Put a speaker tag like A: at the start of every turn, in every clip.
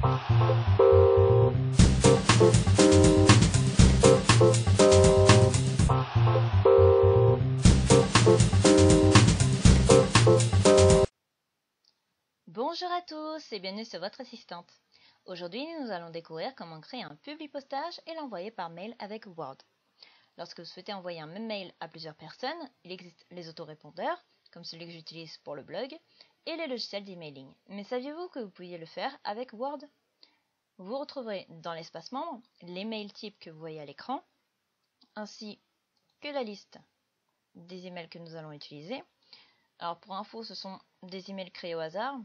A: Bonjour à tous et bienvenue sur votre assistante. Aujourd'hui, nous allons découvrir comment créer un publipostage et l'envoyer par mail avec Word. Lorsque vous souhaitez envoyer un même mail à plusieurs personnes, il existe les autorépondeurs, comme celui que j'utilise pour le blog, et les logiciels d'emailing. Mais saviez-vous que vous pouviez le faire avec Word? Vous retrouverez dans l'espace membre les mails types que vous voyez à l'écran, ainsi que la liste des emails que nous allons utiliser. Alors pour info, ce sont des emails créés au hasard.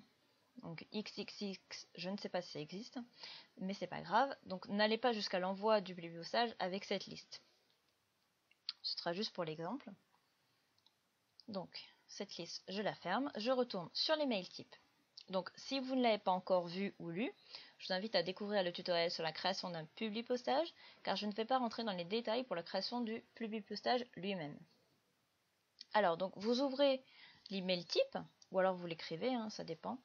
A: Donc XXX, je ne sais pas si ça existe, mais c'est pas grave. Donc n'allez pas jusqu'à l'envoi du publipostage avec cette liste. Ce sera juste pour l'exemple. Donc cette liste, je la ferme. Je retourne sur les mails types. Donc si vous ne l'avez pas encore vu ou lu, je vous invite à découvrir le tutoriel sur la création d'un publipostage, car je ne vais pas rentrer dans les détails pour la création du publipostage lui-même. Alors donc vous ouvrez l'email type, ou alors vous l'écrivez, hein, ça dépend.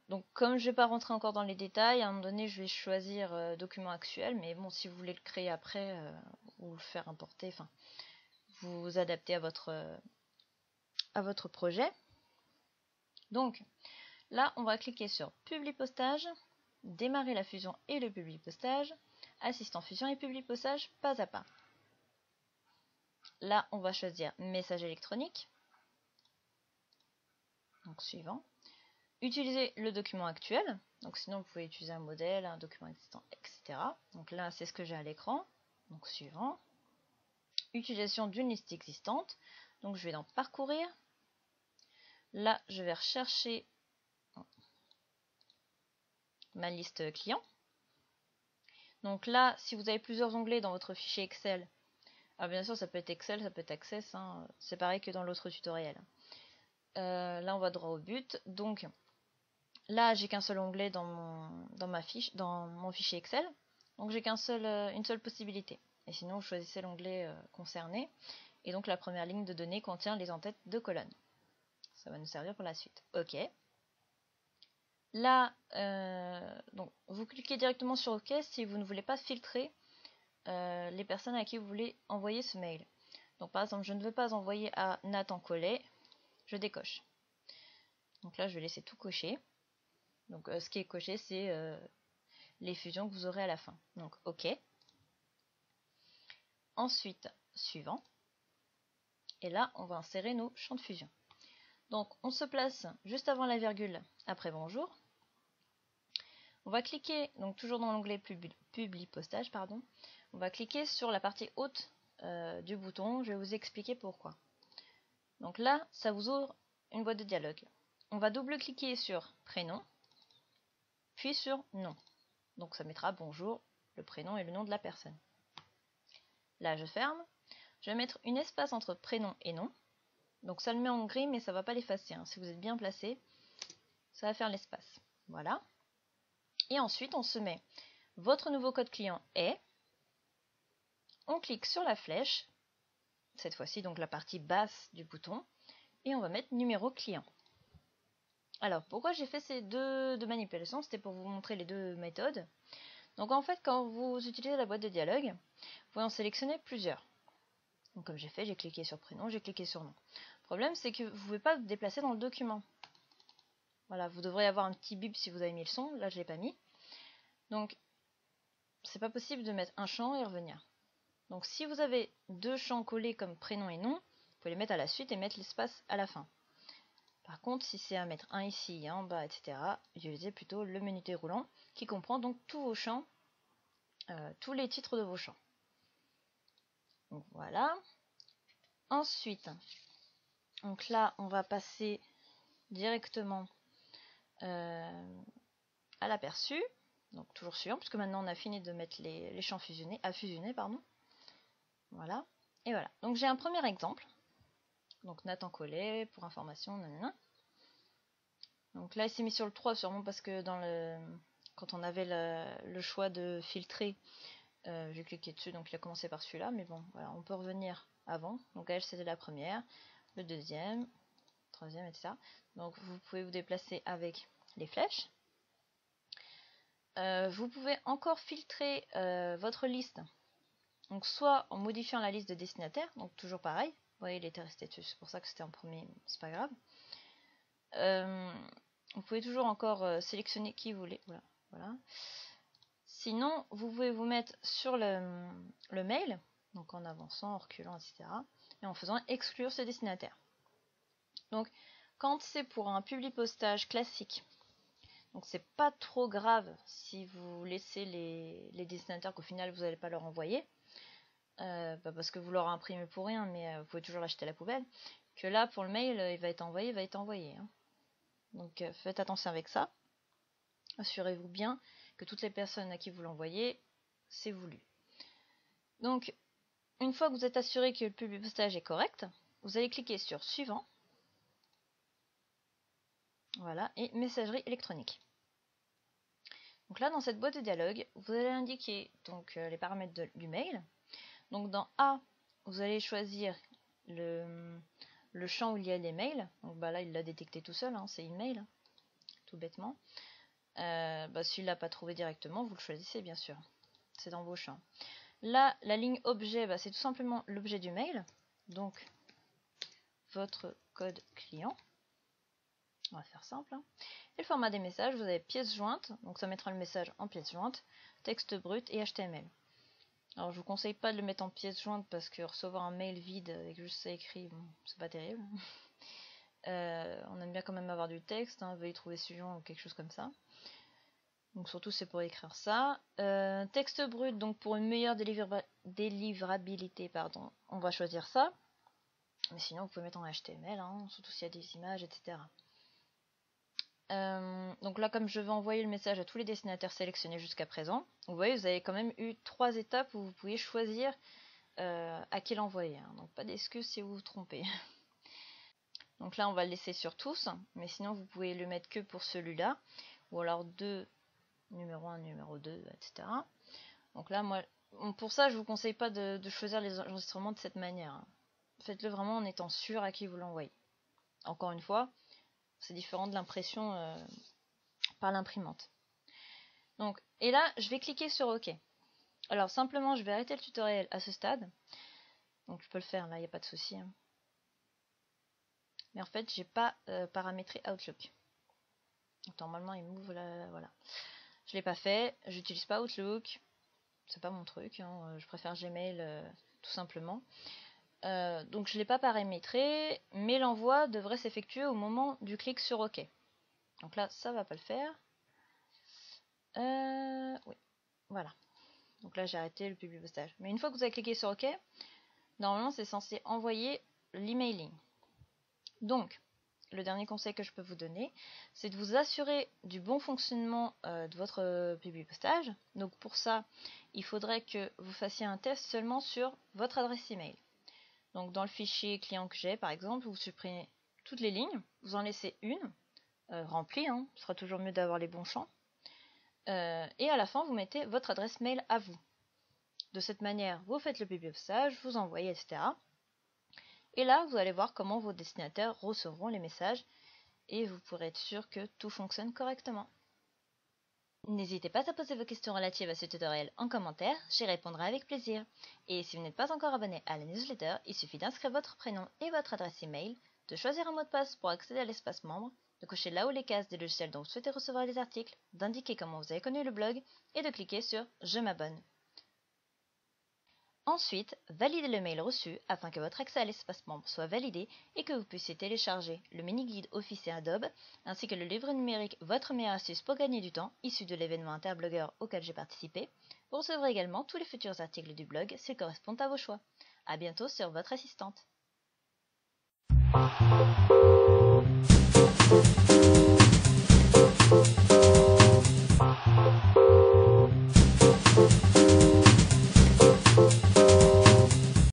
A: Donc comme je ne vais pas rentrer encore dans les détails, à un moment donné je vais choisir document actuel, mais bon, si vous voulez le créer après ou le faire importer, enfin vous vous adaptez à votre projet. Donc là on va cliquer sur publipostage, démarrer la fusion et le publipostage, assistant fusion et publipostage pas à pas. Là on va choisir message électronique, donc suivant. Utiliser le document actuel, donc sinon vous pouvez utiliser un modèle, un document existant, etc. Donc là c'est ce que j'ai à l'écran, donc suivant. Utilisation d'une liste existante, donc je vais dans parcourir. Là je vais rechercher ma liste client. Donc là si vous avez plusieurs onglets dans votre fichier Excel, alors bien sûr ça peut être Excel, ça peut être Access, hein, c'est pareil que dans l'autre tutoriel. Là on va droit au but, donc là, j'ai qu'un seul onglet dans mon fichier Excel, donc j'ai une seule possibilité. Et sinon, vous choisissez l'onglet concerné, et donc la première ligne de données contient les en-têtes de colonnes. Ça va nous servir pour la suite. OK. Là, donc, vous cliquez directement sur OK si vous ne voulez pas filtrer les personnes à qui vous voulez envoyer ce mail. Donc par exemple, je ne veux pas envoyer à Nathan Collet, je décoche. Donc là, je vais laisser tout cocher. Donc ce qui est coché, c'est les fusions que vous aurez à la fin. Donc OK. Ensuite, suivant. Et là, on va insérer nos champs de fusion. Donc on se place juste avant la virgule après bonjour. On va cliquer, donc toujours dans l'onglet publipostage, pardon. On va cliquer sur la partie haute du bouton. Je vais vous expliquer pourquoi. Donc là, ça vous ouvre une boîte de dialogue. On va double-cliquer sur prénom, puis sur nom. Donc ça mettra bonjour, le prénom et le nom de la personne. Là, je ferme. Je vais mettre une espace entre prénom et nom. Donc ça le met en gris, mais ça ne va pas l'effacer. Hein. Si vous êtes bien placé, ça va faire l'espace. Voilà. Et ensuite, on se met votre nouveau code client est. On clique sur la flèche, cette fois-ci donc la partie basse du bouton, et on va mettre numéro client. Alors, pourquoi j'ai fait ces deux manipulations? C'était pour vous montrer les deux méthodes. Donc en fait, quand vous utilisez la boîte de dialogue, vous pouvez en sélectionner plusieurs. Donc comme j'ai fait, j'ai cliqué sur prénom, j'ai cliqué sur nom. Le problème, c'est que vous ne pouvez pas vous déplacer dans le document. Voilà, vous devrez avoir un petit bip si vous avez mis le son. Là, je ne l'ai pas mis. Donc, c'est pas possible de mettre un champ et revenir. Donc, si vous avez deux champs collés comme prénom et nom, vous pouvez les mettre à la suite et mettre l'espace à la fin. Par contre, si c'est à mettre un ici, un en bas, etc., utilisez plutôt le menu déroulant qui comprend donc tous vos champs, tous les titres de vos champs. Donc voilà. Ensuite, donc là, on va passer directement à l'aperçu. Donc toujours suivant, puisque maintenant on a fini de mettre les champs à fusionner, pardon. Voilà. Et voilà. Donc j'ai un premier exemple. Donc Nathan Collet, pour information, nanana. Donc là, il s'est mis sur le 3, sûrement parce que quand on avait le choix de filtrer, j'ai cliqué dessus, donc il a commencé par celui-là. Mais bon, voilà, on peut revenir avant. Donc elle, c'était la première, le deuxième, troisième, etc. Donc vous pouvez vous déplacer avec les flèches. vous pouvez encore filtrer votre liste. Donc soit en modifiant la liste de destinataires, donc toujours pareil. Vous voyez, il était resté dessus, c'est pour ça que c'était en premier, c'est pas grave. Vous pouvez toujours encore sélectionner qui vous voulez. Voilà. Sinon, vous pouvez vous mettre sur le mail, donc en avançant, en reculant, etc. Et en faisant exclure ce destinataire. Donc, quand c'est pour un publipostage classique, donc c'est pas trop grave si vous laissez les destinataires qu'au final vous n'allez pas leur envoyer, parce que vous l'aurez imprimé pour rien, mais vous pouvez toujours l'acheter à la poubelle. Que là, pour le mail, il va être envoyé. Hein. Donc faites attention avec ça. Assurez-vous bien que toutes les personnes à qui vous l'envoyez, c'est voulu. Donc, une fois que vous êtes assuré que le publipostage est correct, vous allez cliquer sur Suivant. Voilà, et Messagerie électronique. Donc là, dans cette boîte de dialogue, vous allez indiquer donc, les paramètres du mail. Donc dans A, vous allez choisir le champ où il y a les mails. Donc là, il l'a détecté tout seul, hein, c'est email, tout bêtement. S'il ne l'a pas trouvé directement, vous le choisissez bien sûr. C'est dans vos champs. Là, la ligne objet, c'est tout simplement l'objet du mail. Donc, votre code client. On va faire simple. Hein. Et le format des messages, vous avez pièce jointe. Donc ça mettra le message en pièce jointe, texte brut et HTML. Alors je vous conseille pas de le mettre en pièce jointe parce que recevoir un mail vide avec juste ça écrit, bon, c'est pas terrible. On aime bien quand même avoir du texte, hein, veuillez trouver suivant ou quelque chose comme ça. Donc surtout c'est pour écrire ça. Texte brut, donc pour une meilleure délivrabilité, on va choisir ça. Mais sinon vous pouvez mettre en HTML, hein, surtout s'il y a des images, etc. Donc là, comme je vais envoyer le message à tous les destinataires sélectionnés jusqu'à présent, vous voyez, vous avez quand même eu 3 étapes où vous pouvez choisir à qui l'envoyer. Hein. Donc pas d'excuses si vous vous trompez. Donc là, on va le laisser sur tous, mais sinon vous pouvez le mettre que pour celui-là, ou alors numéro 1, numéro 2, etc. Donc là, moi, pour ça, je vous conseille pas de choisir les enregistrements de cette manière. Hein. Faites-le vraiment en étant sûr à qui vous l'envoyez. Encore une fois, c'est différent de l'impression par l'imprimante. Donc, et là, je vais cliquer sur OK. Alors, simplement, je vais arrêter le tutoriel à ce stade. Donc, je peux le faire là, il n'y a pas de souci. Hein. Mais en fait, j'ai pas paramétré Outlook. Donc, normalement, il m'ouvre là, voilà. Je l'ai pas fait, j'utilise pas Outlook. C'est pas mon truc, hein. Je préfère Gmail tout simplement. Donc, je l'ai pas paramétré, mais l'envoi devrait s'effectuer au moment du clic sur OK. Donc là, ça va pas le faire. Oui, voilà. Donc là, j'ai arrêté le publipostage. Mais une fois que vous avez cliqué sur OK, normalement, c'est censé envoyer l'emailing. Donc, le dernier conseil que je peux vous donner, c'est de vous assurer du bon fonctionnement de votre publipostage. Donc pour ça, il faudrait que vous fassiez un test seulement sur votre adresse email. Donc dans le fichier client que j'ai, par exemple, vous supprimez toutes les lignes, vous en laissez une remplie, hein, ce sera toujours mieux d'avoir les bons champs. Et à la fin, vous mettez votre adresse mail à vous. De cette manière, vous faites le publipostage, vous envoyez, etc. Et là, vous allez voir comment vos destinataires recevront les messages et vous pourrez être sûr que tout fonctionne correctement. N'hésitez pas à poser vos questions relatives à ce tutoriel en commentaire, j'y répondrai avec plaisir. Et si vous n'êtes pas encore abonné à la newsletter, il suffit d'inscrire votre prénom et votre adresse email, de choisir un mot de passe pour accéder à l'espace membre, de cocher là où les cases des logiciels dont vous souhaitez recevoir les articles, d'indiquer comment vous avez connu le blog et de cliquer sur « Je m'abonne ». Ensuite, validez le mail reçu afin que votre accès à l'espace membre soit validé et que vous puissiez télécharger le mini-guide Office et Adobe, ainsi que le livre numérique Votre meilleure astuce pour gagner du temps, issu de l'événement Interblogueur auquel j'ai participé. Vous recevrez également tous les futurs articles du blog s'ils correspondent à vos choix. A bientôt sur votre assistante.